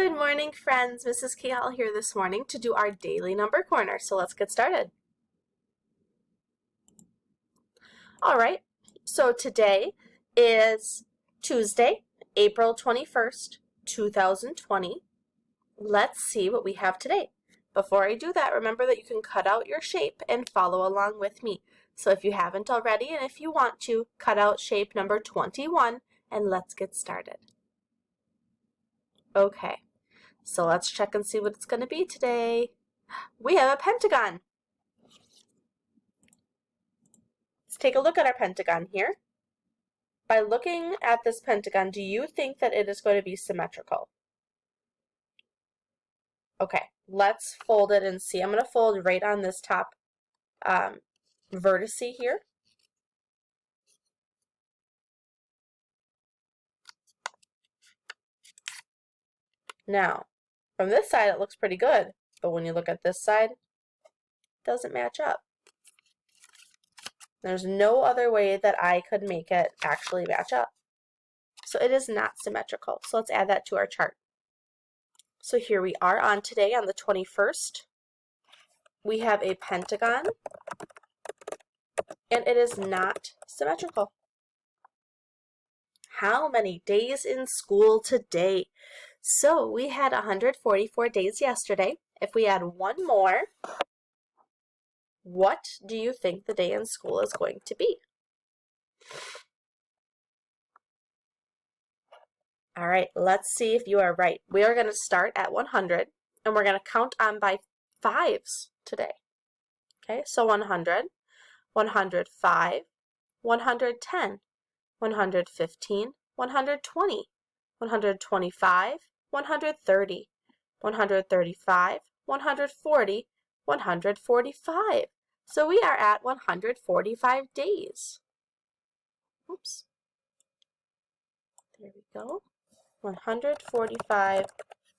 Good morning, friends. Mrs. Kehal here this morning to do our daily number corner. So let's get started. All right, so today is Tuesday, April 21st, 2020. Let's see what we have today. Before I do that, remember that you can cut out your shape and follow along with me. So if you haven't already, and if you want to, cut out shape number 21, and let's get started. Okay, so let's check and see what it's going to be today. We have a pentagon. Let's take a look at our pentagon here. By looking at this pentagon, do you think that it is going to be symmetrical? Okay, let's fold it and see. I'm going to fold right on this top vertice here. Now, from this side it looks pretty good, but when you look at this side, it doesn't match up. There's no other way that I could make it actually match up. So it is not symmetrical. So let's add that to our chart. So here we are on today on the 21st. We have a pentagon, and it is not symmetrical. How many days in school today? So we had 144 days yesterday. If we add one more, what do you think the day in school is going to be? All right, let's see if you are right. We are going to start at 100, and we're going to count on by fives today. Okay, so 100, 105, 110, 115, 120, 125, 130, 135, 140, 145. So we are at 145 days. Oops. There we go. 145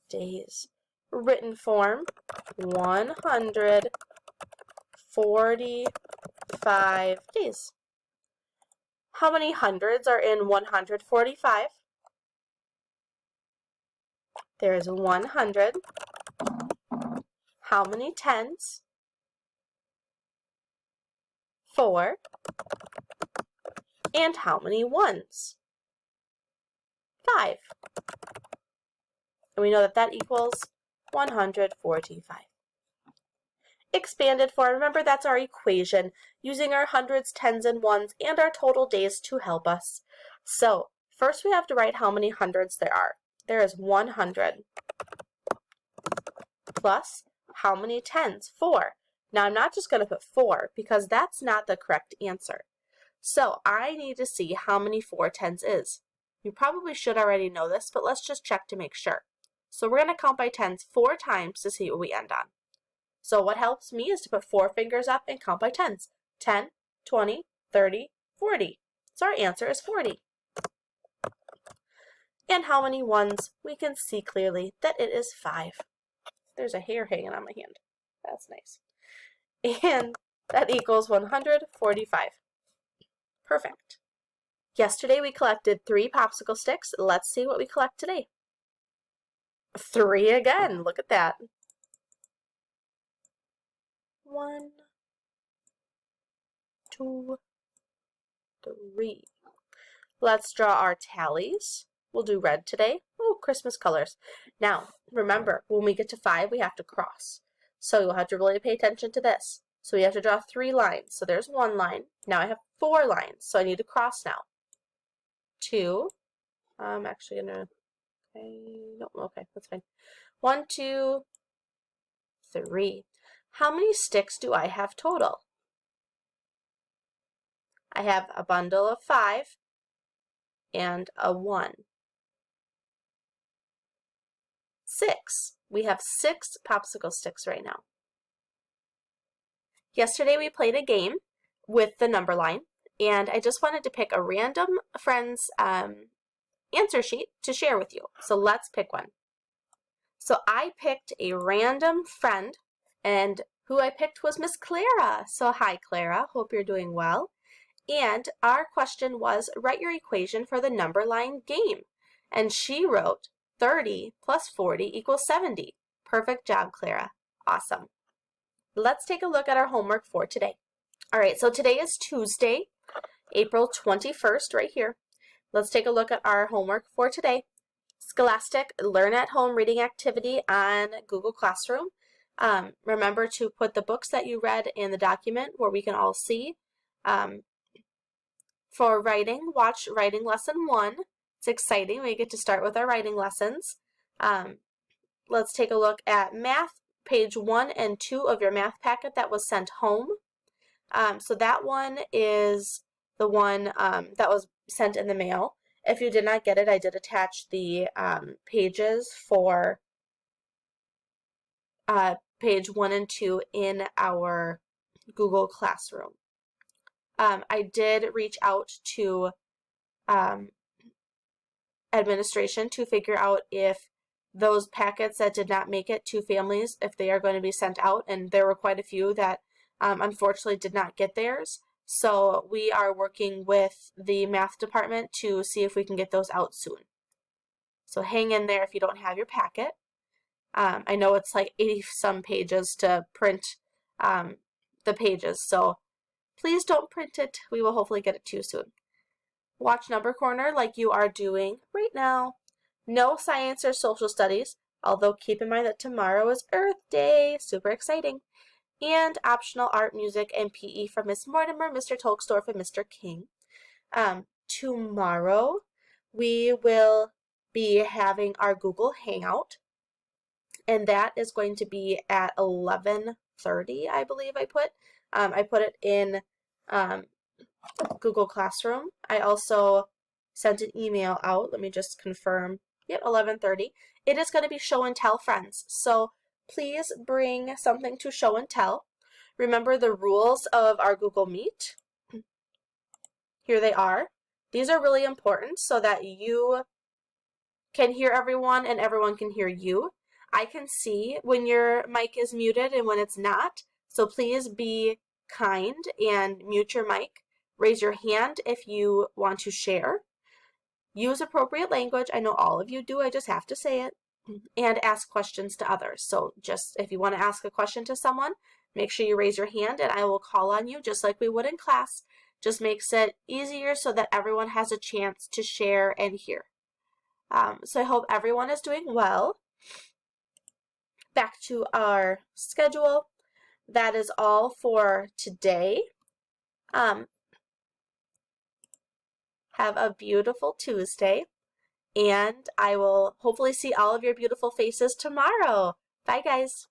days. Written form, 145 days. How many hundreds are in 145? There is 100. How many tens? 4. And how many ones? 5. And we know that that equals 145. Expanded form, remember that's our equation, using our hundreds, tens, and ones, and our total days to help us. So, first we have to write how many hundreds there are. There is 100. Plus, how many tens? 4. Now I'm not just going to put 4, because that's not the correct answer. So, I need to see how many 4 tens is. You probably should already know this, but let's just check to make sure. So we're going to count by tens 4 times to see what we end on. So what helps me is to put 4 fingers up and count by tens. 10, 20, 30, 40. So our answer is 40. And how many ones? We can see clearly that it is 5. There's a hair hanging on my hand. That's nice. And that equals 145. Perfect. Yesterday we collected 3 popsicle sticks. Let's see what we collect today. 3 again. Look at that. 1, 2, 3. Let's draw our tallies. We'll do red today. Oh, Christmas colors. Now, remember, when we get to 5, we have to cross. So you'll have to really pay attention to this. So we have to draw 3 lines. So there's 1 line. Now I have 4 lines. So I need to cross now. 2. I'm actually going to, okay, that's fine. 1, 2, 3. How many sticks do I have total? I have a bundle of 5 and a 1. 6. We have 6 popsicle sticks right now. Yesterday we played a game with the number line, and I just wanted to pick a random friend's answer sheet to share with you. So let's pick one. So I picked a random friend, and who I picked was Miss Clara. So hi Clara, hope you're doing well. And our question was, write your equation for the number line game. And she wrote 30 plus 40 equals 70. Perfect job, Clara. Awesome. Let's take a look at our homework for today. All right, so today is Tuesday, April 21st, right here. Let's take a look at our homework for today. Scholastic Learn at Home Reading Activity on Google Classroom. Remember to put the books that you read in the document where we can all see. For writing, watch Writing Lesson 1. It's exciting. We get to start with our writing lessons. Let's take a look at math, page 1 and 2 of your math packet that was sent home. So that one is the one that was sent in the mail. If you did not get it, I did attach the pages for page 1 and 2 in our Google Classroom. I did reach out to administration to figure out if those packets that did not make it to families, if they are going to be sent out, and there were quite a few that unfortunately did not get theirs. So we are working with the math department to see if we can get those out soon. So hang in there if you don't have your packet. I know it's like 80-some pages to print the pages, so please don't print it. We will hopefully get it to you soon. Watch Number Corner like you are doing right now. No science or social studies, although keep in mind that tomorrow is Earth Day. Super exciting. And optional art, music, and PE from Miss Mortimer, Mr. Tolksdorf, and Mr. King. Tomorrow we will be having our Google Hangout, and that is going to be at 11:30, I believe I put. I put it in Google Classroom. I also sent an email out. Let me just confirm. Yep, 11:30. It is going to be show and tell, friends. So please bring something to show and tell. Remember the rules of our Google Meet. Here they are. These are really important so that you can hear everyone and everyone can hear you. I can see when your mic is muted and when it's not. So please be kind and mute your mic. Raise your hand if you want to share. Use appropriate language. I know all of you do. I just have to say it. And ask questions to others. So just if you want to ask a question to someone, make sure you raise your hand and I will call on you just like we would in class. Just makes it easier so that everyone has a chance to share and hear. So I hope everyone is doing well. Back to our schedule. That is all for today. Have a beautiful Tuesday, and I will hopefully see all of your beautiful faces tomorrow. Bye, guys.